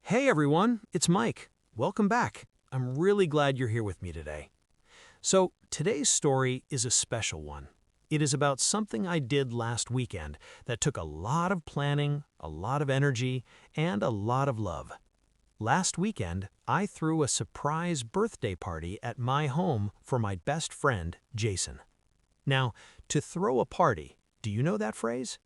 Hey everyone, it's Mike. Welcome back. I'm really glad you're here with me today. So, today's story is a special one. It is about something I did last weekend that took a lot of planning, a lot of energy, and a lot of love. Last weekend, I threw a surprise birthday party at my home for my best friend, Jason. Now, to throw a party, do you know that phrase?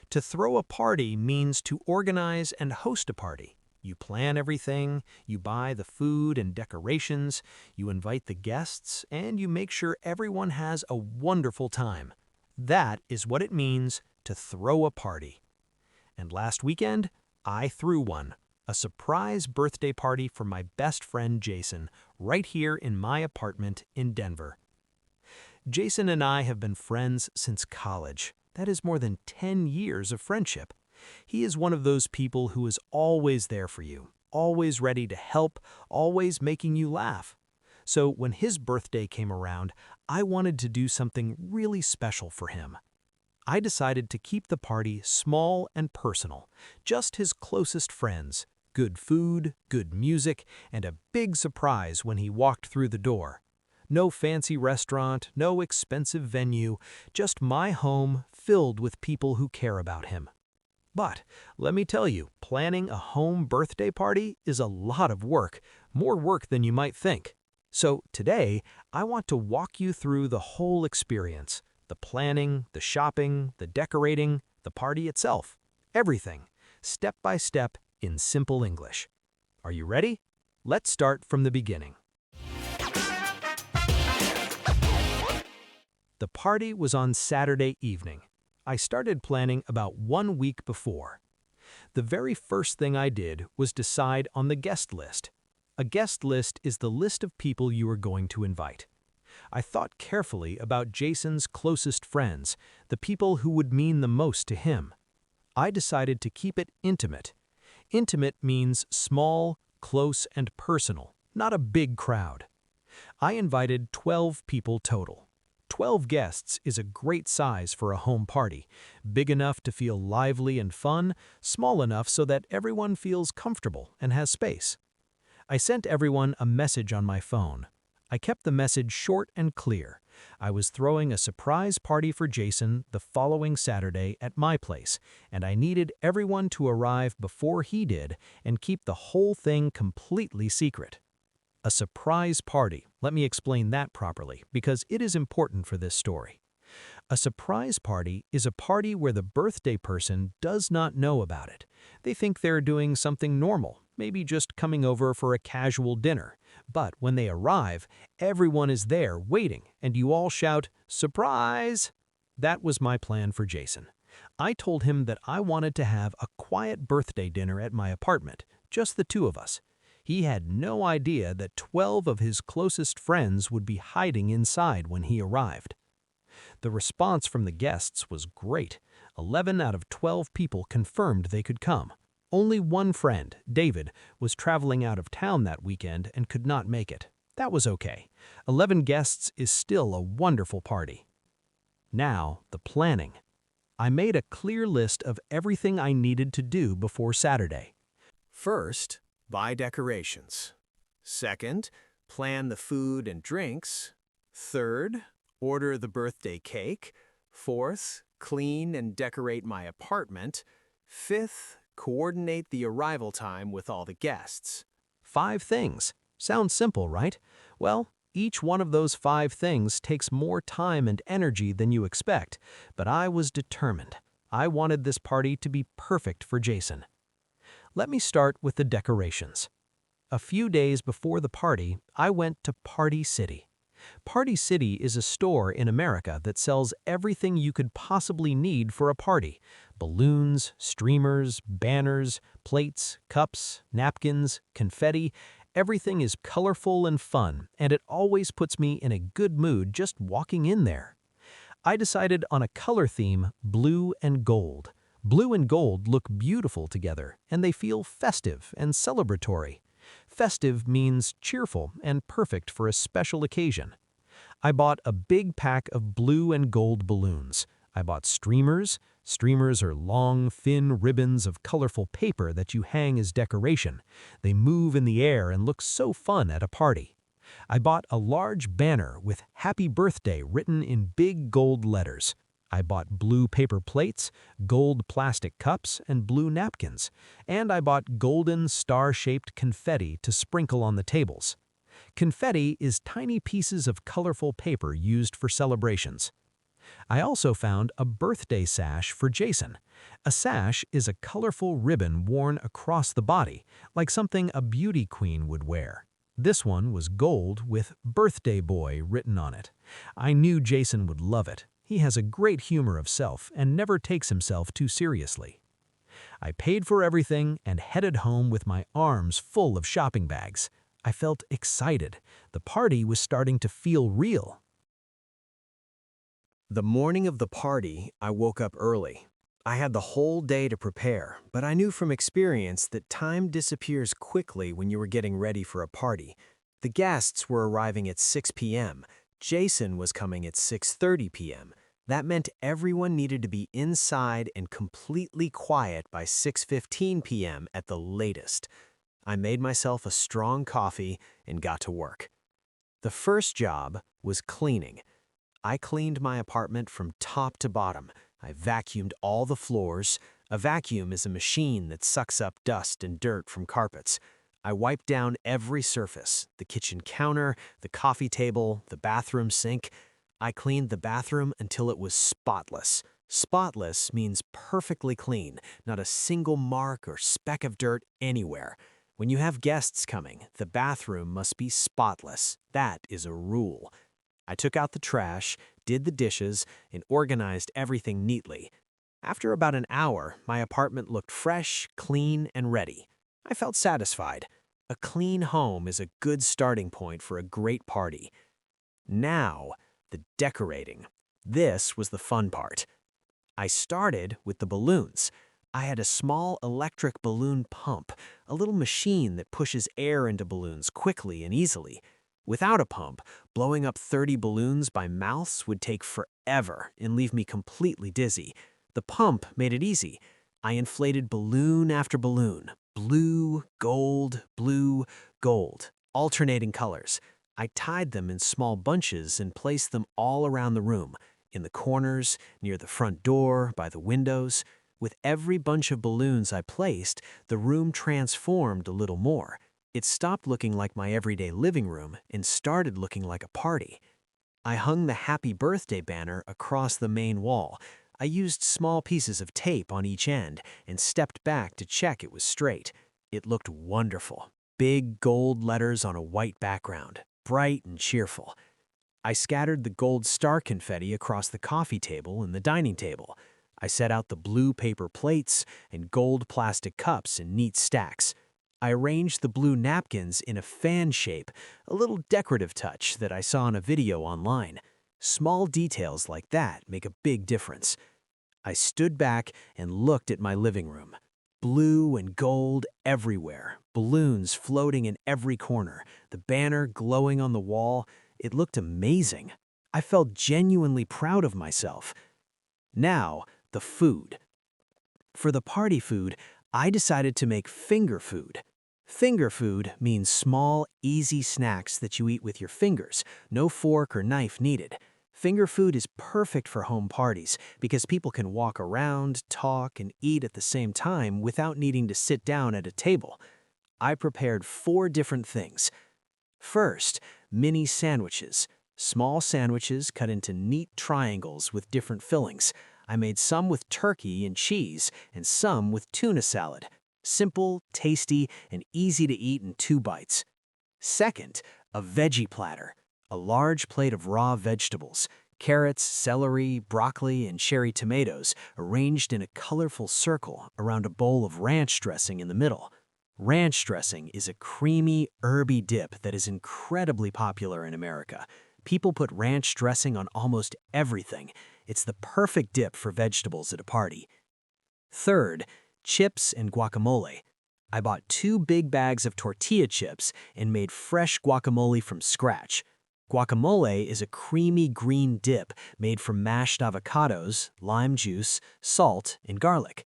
To throw a party means to organize and host a party. You plan everything, you buy the food and decorations, you invite the guests, and you make sure everyone has a wonderful time. That is what it means to throw a party. And last weekend, I threw one, a surprise birthday party for my best friend Jason, right here in my apartment in Denver. Jason and I have been friends since college. That is more than 10 years of friendship. He is one of those people who is always there for you, always ready to help, always making you laugh. So when his birthday came around, I wanted to do something really special for him. I decided to keep the party small and personal, just his closest friends, good food, good music, and a big surprise when he walked through the door. No fancy restaurant, no expensive venue, just my home filled with people who care about him. But let me tell you, planning a home birthday party is a lot of work, more work than you might think. So today, I want to walk you through the whole experience, the planning, the shopping, the decorating, the party itself, everything, step by step in simple English. Are you ready? Let's start from the beginning. The party was on Saturday evening. I started planning about 1 week before. The very first thing I did was decide on the guest list. A guest list is the list of people you are going to invite. I thought carefully about Jason's closest friends, the people who would mean the most to him. I decided to keep it intimate. Intimate means small, close, and personal, not a big crowd. I invited 12 people total. 12 guests is a great size for a home party, big enough to feel lively and fun, small enough so that everyone feels comfortable and has space. I sent everyone a message on my phone. I kept the message short and clear. I was throwing a surprise party for Jason the following Saturday at my place, and I needed everyone to arrive before he did and keep the whole thing completely secret. A surprise party. Let me explain that properly, because it is important for this story. A surprise party is a party where the birthday person does not know about it. They think they're doing something normal, maybe just coming over for a casual dinner. But when they arrive, everyone is there waiting, and you all shout, "Surprise!" That was my plan for Jason. I told him that I wanted to have a quiet birthday dinner at my apartment, just the two of us. He had no idea that 12 of his closest friends would be hiding inside when he arrived. The response from the guests was great. 11 out of 12 people confirmed they could come. Only one friend, David, was traveling out of town that weekend and could not make it. That was okay. 11 guests is still a wonderful party. Now, the planning. I made a clear list of everything I needed to do before Saturday. First, buy decorations. Second, plan the food and drinks. Third, order the birthday cake. Fourth, clean and decorate my apartment. Fifth, coordinate the arrival time with all the guests. 5 things. Sounds simple, right? Well, each one of those 5 things takes more time and energy than you expect, but I was determined. I wanted this party to be perfect for Jason. Let me start with the decorations. A few days before the party, I went to Party City. Party City is a store in America that sells everything you could possibly need for a party: balloons, streamers, banners, plates, cups, napkins, confetti. Everything is colorful and fun, and it always puts me in a good mood just walking in there. I decided on a color theme: blue and gold. Blue and gold look beautiful together, and they feel festive and celebratory. Festive means cheerful and perfect for a special occasion. I bought a big pack of blue and gold balloons. I bought streamers, Streamers are long, thin ribbons of colorful paper that you hang as decoration. They move in the air and look so fun at a party. I bought a large banner with Happy Birthday written in big gold letters. I bought blue paper plates, gold plastic cups, and blue napkins. And I bought golden star-shaped confetti to sprinkle on the tables. Confetti is tiny pieces of colorful paper used for celebrations. I also found a birthday sash for Jason. A sash is a colorful ribbon worn across the body, like something a beauty queen would wear. This one was gold with "Birthday Boy" written on it. I knew Jason would love it. He has a great humor of self and never takes himself too seriously. I paid for everything and headed home with my arms full of shopping bags. I felt excited. The party was starting to feel real. The morning of the party, I woke up early. I had the whole day to prepare, but I knew from experience that time disappears quickly when you were getting ready for a party. The guests were arriving at 6 p.m. Jason was coming at 6:30 p.m. That meant everyone needed to be inside and completely quiet by 6:15 p.m. at the latest. I made myself a strong coffee and got to work. The first job was cleaning. I cleaned my apartment from top to bottom. I vacuumed all the floors. A vacuum is a machine that sucks up dust and dirt from carpets. I wiped down every surface, the kitchen counter, the coffee table, the bathroom sink. I cleaned the bathroom until it was spotless. Spotless means perfectly clean, not a single mark or speck of dirt anywhere. When you have guests coming, the bathroom must be spotless. That is a rule. I took out the trash, did the dishes, and organized everything neatly. After about an hour, my apartment looked fresh, clean, and ready. I felt satisfied. A clean home is a good starting point for a great party. Now, the decorating. This was the fun part. I started with the balloons. I had a small electric balloon pump, a little machine that pushes air into balloons quickly and easily. Without a pump, blowing up 30 balloons by mouths would take forever and leave me completely dizzy. The pump made it easy. I inflated balloon after balloon, blue, gold, alternating colors. I tied them in small bunches and placed them all around the room, in the corners, near the front door, by the windows. With every bunch of balloons I placed, the room transformed a little more. It stopped looking like my everyday living room and started looking like a party. I hung the Happy Birthday banner across the main wall. I used small pieces of tape on each end and stepped back to check it was straight. It looked wonderful. Big gold letters on a white background, bright and cheerful. I scattered the gold star confetti across the coffee table and the dining table. I set out the blue paper plates and gold plastic cups in neat stacks. I arranged the blue napkins in a fan shape, a little decorative touch that I saw in a video online. Small details like that make a big difference. I stood back and looked at my living room. Blue and gold everywhere, balloons floating in every corner, the banner glowing on the wall. It looked amazing. I felt genuinely proud of myself. Now, the food. For the party food, I decided to make finger food. Finger food means small, easy snacks that you eat with your fingers, no fork or knife needed. Finger food is perfect for home parties because people can walk around, talk, and eat at the same time without needing to sit down at a table. I prepared 4 different things. First, mini sandwiches. Small sandwiches cut into neat triangles with different fillings. I made some with turkey and cheese and some with tuna salad. Simple, tasty, and easy to eat in 2 bites. Second, a veggie platter. A large plate of raw vegetables, carrots, celery, broccoli, and cherry tomatoes arranged in a colorful circle around a bowl of ranch dressing in the middle. Ranch dressing is a creamy, herby dip that is incredibly popular in America. People put ranch dressing on almost everything. It's the perfect dip for vegetables at a party. Third, chips and guacamole. I bought 2 big bags of tortilla chips and made fresh guacamole from scratch. Guacamole is a creamy green dip made from mashed avocados, lime juice, salt, and garlic.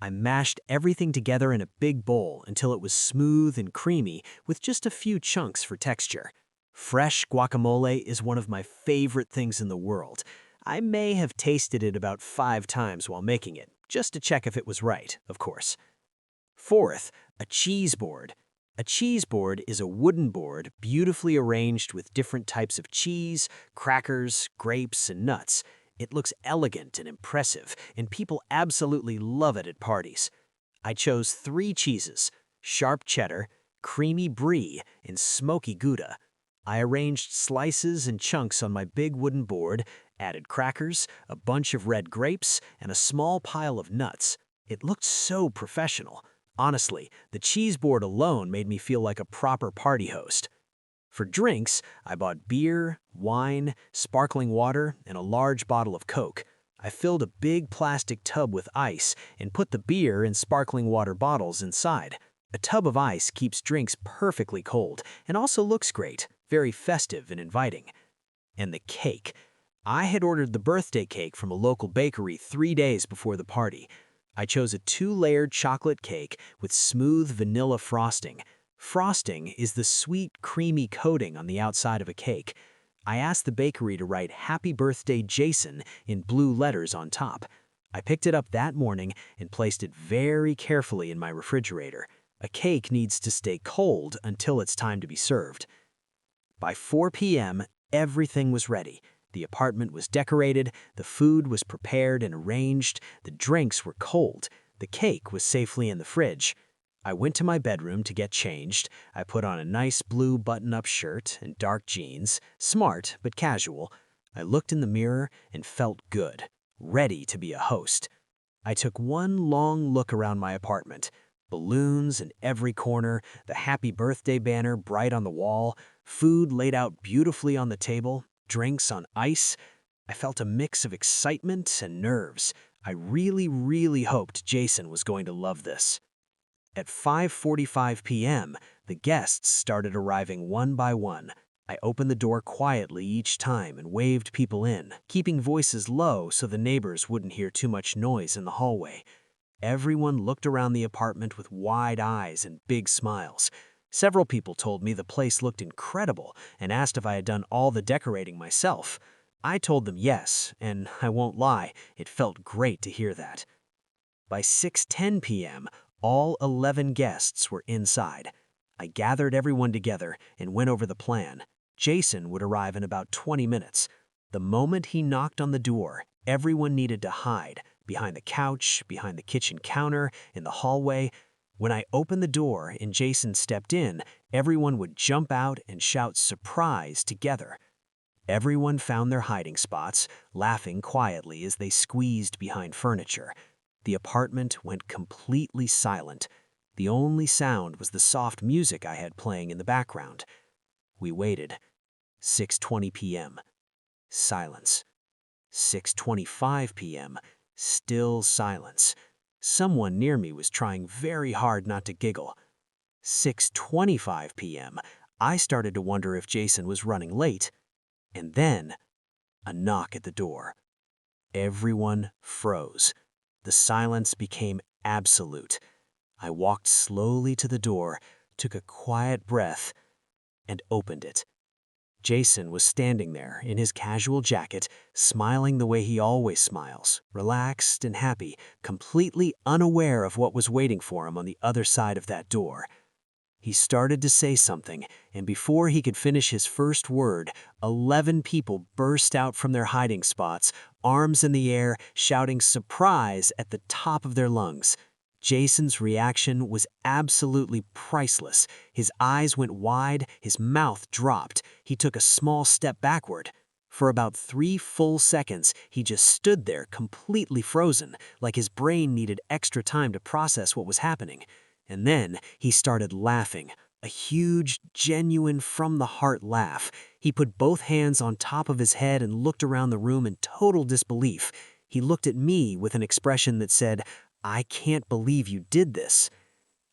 I mashed everything together in a big bowl until it was smooth and creamy with just a few chunks for texture. Fresh guacamole is one of my favorite things in the world. I may have tasted it about 5 times while making it, just to check if it was right, of course. Fourth, a cheese board. A cheese board is a wooden board beautifully arranged with different types of cheese, crackers, grapes, and nuts. It looks elegant and impressive, and people absolutely love it at parties. I chose 3 cheeses: sharp cheddar, creamy brie, and smoky Gouda. I arranged slices and chunks on my big wooden board, added crackers, a bunch of red grapes, and a small pile of nuts. It looked so professional. Honestly, the cheese board alone made me feel like a proper party host. For drinks, I bought beer, wine, sparkling water, and a large bottle of Coke. I filled a big plastic tub with ice and put the beer and sparkling water bottles inside. A tub of ice keeps drinks perfectly cold and also looks great, very festive and inviting. And the cake. I had ordered the birthday cake from a local bakery 3 days before the party. I chose a 2-layered chocolate cake with smooth vanilla frosting. Frosting is the sweet, creamy coating on the outside of a cake. I asked the bakery to write "Happy Birthday, Jason" in blue letters on top. I picked it up that morning and placed it very carefully in my refrigerator. A cake needs to stay cold until it's time to be served. By 4 p.m., everything was ready. The apartment was decorated, the food was prepared and arranged, the drinks were cold, the cake was safely in the fridge. I went to my bedroom to get changed. I put on a nice blue button-up shirt and dark jeans, smart but casual. I looked in the mirror and felt good, ready to be a host. I took one long look around my apartment. Balloons in every corner, the happy birthday banner bright on the wall, food laid out beautifully on the table, drinks on ice. I felt a mix of excitement and nerves. I really hoped Jason was going to love this. At 5:45 p.m., the guests started arriving one by one. I opened the door quietly each time and waved people in, keeping voices low so the neighbors wouldn't hear too much noise in the hallway. Everyone looked around the apartment with wide eyes and big smiles. Several people told me the place looked incredible and asked if I had done all the decorating myself. I told them yes, and I won't lie, it felt great to hear that. By 6:10 p.m., all 11 guests were inside. I gathered everyone together and went over the plan. Jason would arrive in about 20 minutes. The moment he knocked on the door, everyone needed to hide, behind the couch, behind the kitchen counter, in the hallway. When I opened the door and Jason stepped in, everyone would jump out and shout "surprise" together. Everyone found their hiding spots, laughing quietly as they squeezed behind furniture. The apartment went completely silent. The only sound was the soft music I had playing in the background. We waited. 6:20 p.m. Silence. 6:25 p.m. Still silence. Someone near me was trying very hard not to giggle. 6:25 p.m. I started to wonder if Jason was running late. And then, a knock at the door. Everyone froze. The silence became absolute. I walked slowly to the door, took a quiet breath, and opened it. Jason was standing there in his casual jacket, smiling the way he always smiles, relaxed and happy, completely unaware of what was waiting for him on the other side of that door. He started to say something, and before he could finish his first word, 11 people burst out from their hiding spots, arms in the air, shouting "surprise" at the top of their lungs. Jason's reaction was absolutely priceless. His eyes went wide, his mouth dropped. He took a small step backward. For about 3 full seconds, he just stood there completely frozen, like his brain needed extra time to process what was happening. And then he started laughing, a huge, genuine, from-the-heart laugh. He put both hands on top of his head and looked around the room in total disbelief. He looked at me with an expression that said, "I can't believe you did this."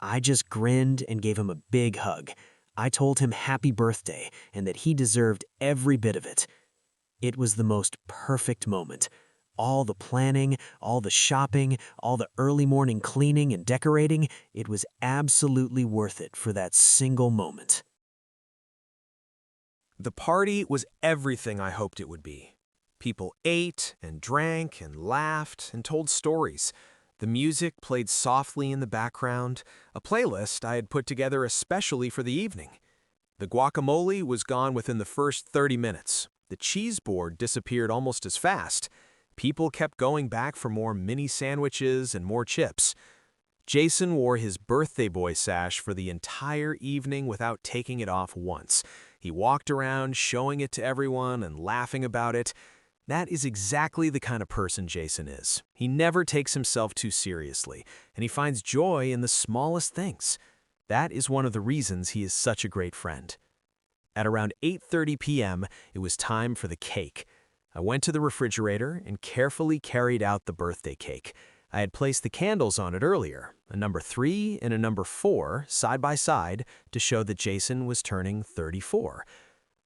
I just grinned and gave him a big hug. I told him happy birthday and that he deserved every bit of it. It was the most perfect moment. All the planning, all the shopping, all the early morning cleaning and decorating, it was absolutely worth it for that single moment. The party was everything I hoped it would be. People ate and drank and laughed and told stories. The music played softly in the background, a playlist I had put together especially for the evening. The guacamole was gone within the first 30 minutes. The cheese board disappeared almost as fast. People kept going back for more mini sandwiches and more chips. Jason wore his birthday boy sash for the entire evening without taking it off once. He walked around showing it to everyone and laughing about it. That is exactly the kind of person Jason is. He never takes himself too seriously, and he finds joy in the smallest things. That is one of the reasons he is such a great friend. At around 8:30 p.m., it was time for the cake. I went to the refrigerator and carefully carried out the birthday cake. I had placed the candles on it earlier, a number 3 and a number 4, side by side, to show that Jason was turning 34.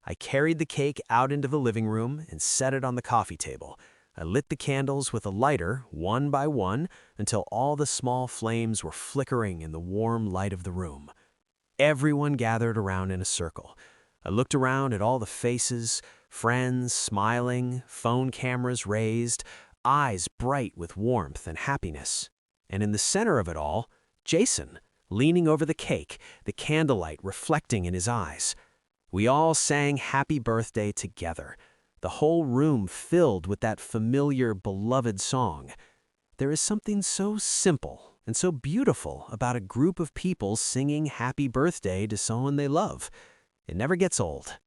I carried the cake out into the living room and set it on the coffee table. I lit the candles with a lighter, one by one, until all the small flames were flickering in the warm light of the room. Everyone gathered around in a circle. I looked around at all the faces, friends smiling, phone cameras raised, eyes bright with warmth and happiness. And in the center of it all, Jason, leaning over the cake, the candlelight reflecting in his eyes. We all sang happy birthday together, the whole room filled with that familiar, beloved song. There is something so simple and so beautiful about a group of people singing happy birthday to someone they love. It never gets old.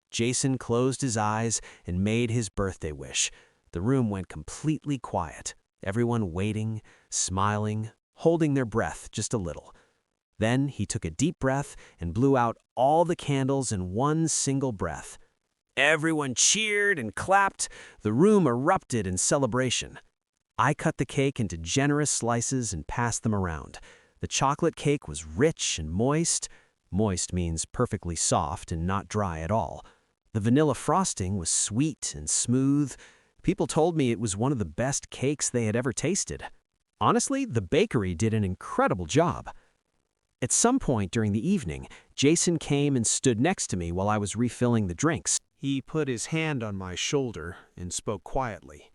Jason closed his eyes and made his birthday wish. The room went completely quiet, everyone waiting, smiling, holding their breath just a little. Then he took a deep breath and blew out all the candles in one single breath. Everyone cheered and clapped. The room erupted in celebration. I cut the cake into generous slices and passed them around. The chocolate cake was rich and moist. Moist means perfectly soft and not dry at all. The vanilla frosting was sweet and smooth. People told me it was one of the best cakes they had ever tasted. Honestly, the bakery did an incredible job. At some point during the evening, Jason came and stood next to me while I was refilling the drinks. He put his hand on my shoulder and spoke quietly.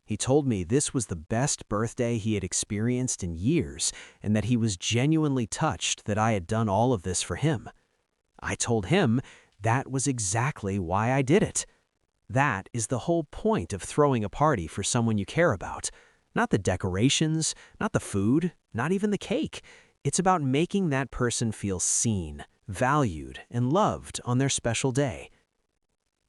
He told me this was the best birthday he had experienced in years and that he was genuinely touched that I had done all of this for him. I told him that was exactly why I did it. That is the whole point of throwing a party for someone you care about. Not the decorations, not the food, not even the cake. It's about making that person feel seen, valued, and loved on their special day.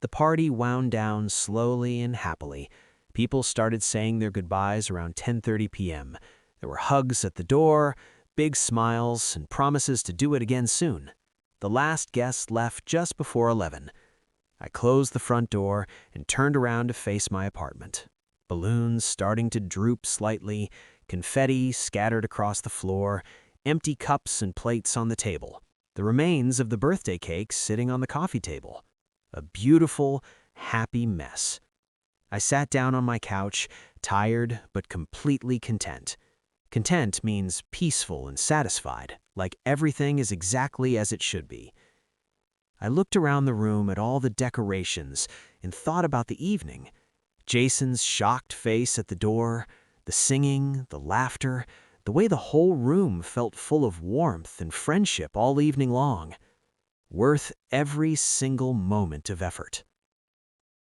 The party wound down slowly and happily. People started saying their goodbyes around 10:30 p.m. There were hugs at the door, big smiles, and promises to do it again soon. The last guest left just before 11. I closed the front door and turned around to face my apartment. Balloons starting to droop slightly, confetti scattered across the floor, empty cups and plates on the table, the remains of the birthday cake sitting on the coffee table. A beautiful, happy mess. I sat down on my couch, tired but completely content. Content means peaceful and satisfied, like everything is exactly as it should be. I looked around the room at all the decorations and thought about the evening. Jason's shocked face at the door, the singing, the laughter, the way the whole room felt full of warmth and friendship all evening long. Worth every single moment of effort.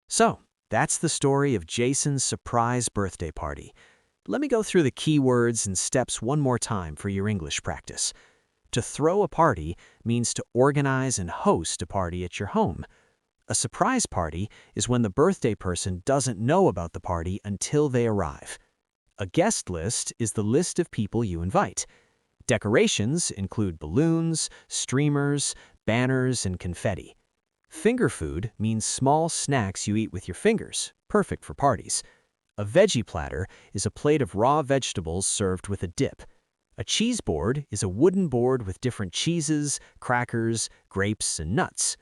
So, that's the story of Jason's surprise birthday party. Let me go through the key words and steps one more time for your English practice. To throw a party means to organize and host a party at your home. A surprise party is when the birthday person doesn't know about the party until they arrive. A guest list is the list of people you invite. Decorations include balloons, streamers, banners, and confetti. Finger food means small snacks you eat with your fingers, perfect for parties. A veggie platter is a plate of raw vegetables served with a dip. A cheese board is a wooden board with different cheeses, crackers, grapes, and nuts.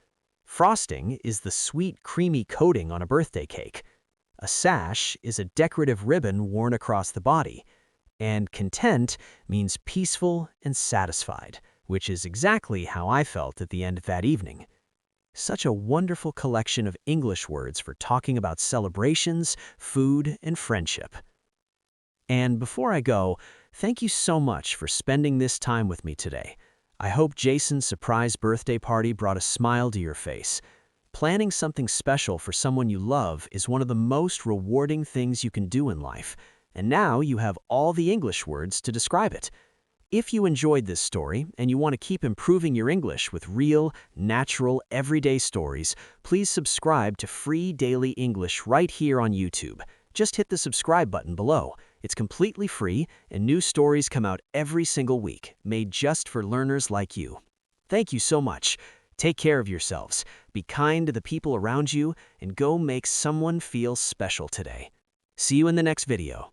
Frosting is the sweet, creamy coating on a birthday cake. A sash is a decorative ribbon worn across the body. And content means peaceful and satisfied, which is exactly how I felt at the end of that evening. Such a wonderful collection of English words for talking about celebrations, food, and friendship. And before I go, thank you so much for spending this time with me today. I hope Jason's surprise birthday party brought a smile to your face. Planning something special for someone you love is one of the most rewarding things you can do in life, and now you have all the English words to describe it. If you enjoyed this story and you want to keep improving your English with real, natural, everyday stories, please subscribe to Free Daily English right here on YouTube. Just hit the subscribe button below. It's completely free, and new stories come out every single week, made just for learners like you. Thank you so much. Take care of yourselves, be kind to the people around you, and go make someone feel special today. See you in the next video.